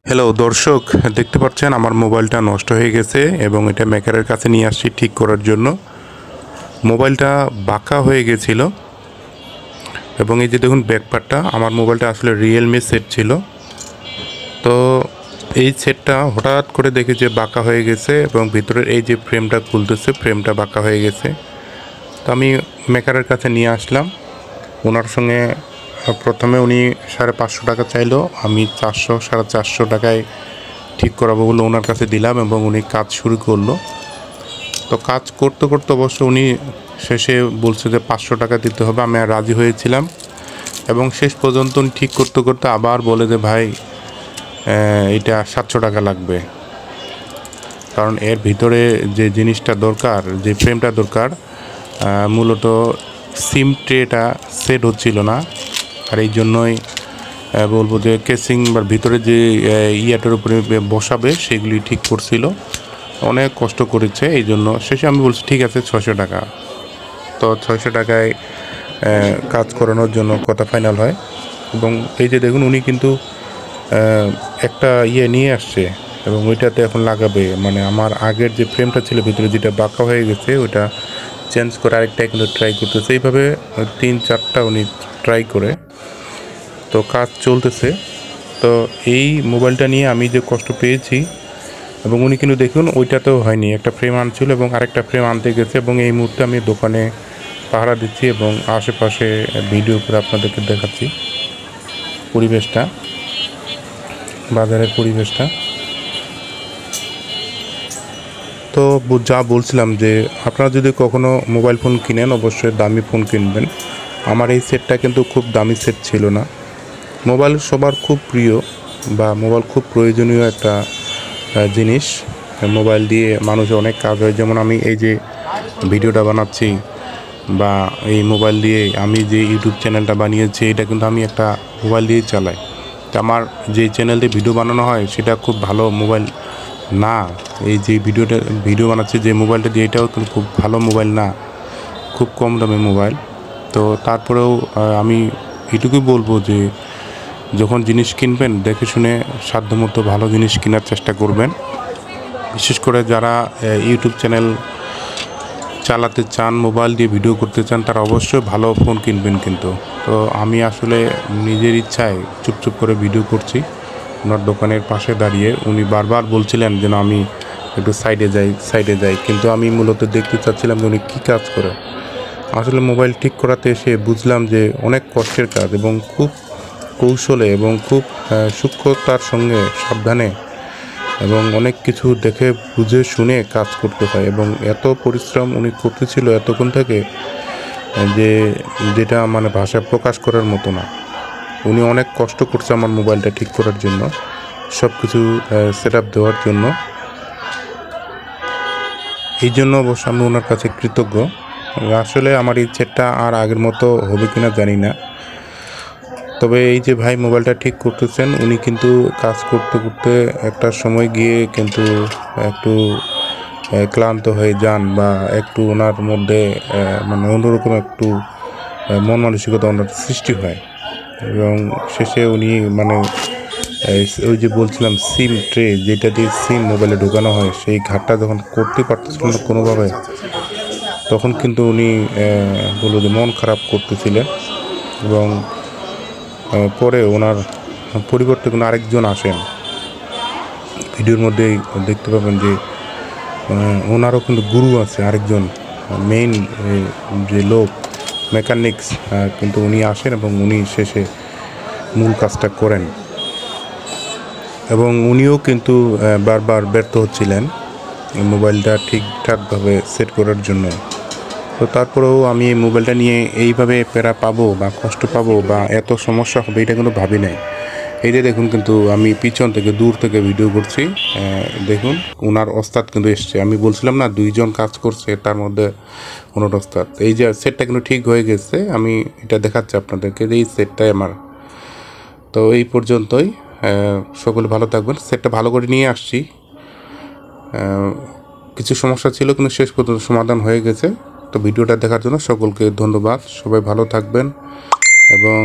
Hello দর্শক, দেখতে পাচ্ছেন আমার মোবাইলটা নষ্ট হয়ে গেছে এবং এটা মেকারের কাছে নিয়ে আসছি ঠিক করার জন্য। মোবাইলটা বাঁকা হয়ে গেছিল এবং এই যে দেখুন ব্যাকপার্টটা, আমার মোবাইলটা আসলে রিয়েলমি সেট ছিল। তো এই সেটটা হঠাৎ করে দেখি যে বাঁকা হয়ে গেছে এবং ভিতরের এই যে ফ্রেমটা খুলতেছে, ফ্রেমটা বাঁকা হয়ে গেছে। তো আমি মেকারের কাছে নিয়ে আসলাম। ওনার সঙ্গে প্রথমে উনি 550 টাকা চাইলো, আমি 400 টাকায় ঠিক করাবো বলে ওনার কাছে দিলাম এবং উনি কাজ শুরু করলো। তো কাজ করতে করতে অবশ্য উনি শেষে বলছে যে 500 টাকা দিতে হবে। আমি আর রাজি হয়েছিলাম এবং শেষ পর্যন্ত উনি ঠিক করতে করতে আবার বলে যে ভাই এটা 700 টাকা লাগবে, কারণ এর ভিতরে যে জিনিসটা দরকার, যে ফ্রেমটা দরকার, মূলত সিম ট্রেটা সেট হচ্ছিল না। আর এই জন্যই বলবো যে কেসিং বা ভিতরে যে ইয়াটার উপরে বসাবে সেগুলি ঠিক করছিল, অনেক কষ্ট করেছে। এই জন্য শেষে আমি বলছি ঠিক আছে 600 টাকা। তো 600 টাকায় কাজ করানোর জন্য কথা ফাইনাল হয়। এবং এই যে দেখুন উনি কিন্তু একটা নিয়ে আসছে এবং ওইটাতে এখন লাগাবে, মানে আমার আগের যে ফ্রেমটা ছিল ভিতরে যেটা বাঁকা হয়ে গেছে ওইটা চেঞ্জ করে আরেকটা কিন্তু ট্রাই করতেছে। এইভাবে 3-4টা উনি ট্রাই করে, তো কাজ চলতেছে। তো এই মোবাইলটা নিয়ে আমি যে কষ্ট পেয়েছি, এবং উনি কিন্তু দেখুন ওইটাতেও হয়নি, একটা ফ্রেম আনছিল এবং আরেকটা ফ্রেম আনতে গেছে। এবং এই মুহূর্তে আমি দোকানে পাহারা দিচ্ছি এবং আশেপাশে ভিডিও করে আপনাদেরকে দেখাচ্ছি পরিবেশটা, বাজারের পরিবেশটা। তো যা বলছিলাম যে আপনারা যদি কখনো মোবাইল ফোন কিনেন অবশ্যই দামি ফোন কিনবেন। আমার এই সেটটা কিন্তু খুব দামি সেট ছিল না। মোবাইল সবার খুব প্রিয় বা মোবাইল খুব প্রয়োজনীয় একটা জিনিস। মোবাইল দিয়ে মানুষের অনেক কাজ হয়, যেমন আমি এই যে ভিডিওটা বানাচ্ছি বা এই মোবাইল দিয়ে আমি যে ইউটিউব চ্যানেলটা বানিয়েছি, এটা কিন্তু আমি একটা মোবাইল দিয়েই চালাই। তো আমার যে চ্যানেল দিয়ে ভিডিও বানানো হয় সেটা খুব ভালো মোবাইল না। এই যে ভিডিও বানাচ্ছি যে মোবাইলটা দিয়ে, এটাও কিন্তু খুব ভালো মোবাইল না, খুব কম দামি মোবাইল। তো তারপরেও আমি এটুকুই বলবো যে যখন জিনিস কিনবেন দেখে শুনে সাধ্যমতো ভালো জিনিস কেনার চেষ্টা করবেন। বিশেষ করে যারা ইউটিউব চ্যানেল চালাতে চান, মোবাইল দিয়ে ভিডিও করতে চান, তারা অবশ্যই ভালো ফোন কিনবেন কিন্তু। তো আমি আসলে নিজের ইচ্ছায় চুপচুপ করে ভিডিও করছি ওনার দোকানের পাশে দাঁড়িয়ে। উনি বারবার বলছিলেন যেন আমি একটু সাইডে যাই, কিন্তু আমি মূলত দেখতে চাচ্ছিলাম যে উনি কী কাজ করে। আসলে মোবাইল ঠিক করাতে এসে বুঝলাম যে অনেক কষ্টের কাজ এবং খুব কৌশলে এবং খুব সূক্ষ্মতার সঙ্গে সাবধানে এবং অনেক কিছু দেখে বুঝে শুনে কাজ করতে হয়। এবং এত পরিশ্রম উনি করতেছিল এতক্ষণ থেকে যে যেটা মানে ভাষায় প্রকাশ করার মতো না। উনি অনেক কষ্ট করছে আমার মোবাইলটা ঠিক করার জন্য, সব কিছু সেট আপ দেওয়ার জন্য। এই জন্য অবশ্য আমি ওনার কাছে কৃতজ্ঞ। আসলে আমার এই সেটটা আর আগের মতো হবে কিনা জানি না, তবে এই যে ভাই মোবাইলটা ঠিক করতেছেন, উনি কিন্তু কাজ করতে করতে একটা সময় গিয়ে কিন্তু একটু ক্লান্ত হয়ে যান বা একটু ওনার মধ্যে মানে অন্যরকম একটু মন মানসিকতা ওনার সৃষ্টি হয়। এবং শেষে উনি মানে ওই যে বলছিলাম সিম ট্রে, যেটা দিয়ে সিম মোবাইলে ঢোকানো হয়, সেই ঘাটটা যখন করতে পারতেছিলেন না কোনোভাবে, তখন কিন্তু উনি বলবো যে মন খারাপ করতেছিলেন। এবং পরে ওনার পরিবর্তে কোনো আরেকজন আসেন, ভিডিওর মধ্যেই দেখতে পাবেন যে ওনারও কিন্তু গুরু আছে আরেকজন, মেইন যে লোক মেকানিক্স, কিন্তু উনি আসেন এবং উনি শেষে মূল কাজটা করেন। এবং উনিও কিন্তু বারবার ব্যর্থ হচ্ছিলেন মোবাইলটা ঠিকঠাকভাবে সেট করার জন্য। তো তারপরেও আমি এই মোবাইলটা নিয়ে এইভাবে প্যারা পাবো বা কষ্ট পাবো বা এত সমস্যা হবে এটা কিন্তু ভাবি নাই। এই যে দেখুন কিন্তু আমি পিছন থেকে দূর থেকে ভিডিও করছি, দেখুন ওনার ওস্তাদ কিন্তু এসছে। আমি বলছিলাম না 2জন কাজ করছে, তার মধ্যে ওনার ওস্তাদ। এই যে সেটটা কিন্তু ঠিক হয়ে গেছে, আমি এটা দেখাচ্ছি আপনাদেরকে যে এই সেটটাই আমার। তো এই পর্যন্তই, সকলে ভালো থাকবেন। সেটটা ভালো করে নিয়ে আসছি, কিছু সমস্যা ছিল কিন্তু শেষ পর্যন্ত সমাধান হয়ে গেছে। তো ভিডিওটা দেখার জন্য সকলকে ধন্যবাদ। সবাই ভালো থাকবেন এবং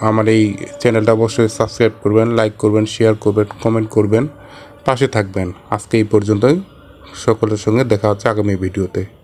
আমার এই চ্যানেলটা অবশ্যই সাবস্ক্রাইব করবেন, লাইক করবেন, শেয়ার করবেন, কমেন্ট করবেন, পাশে থাকবেন। আজকে এই পর্যন্তই। সকলের সঙ্গে দেখা হচ্ছে আগামী ভিডিওতে।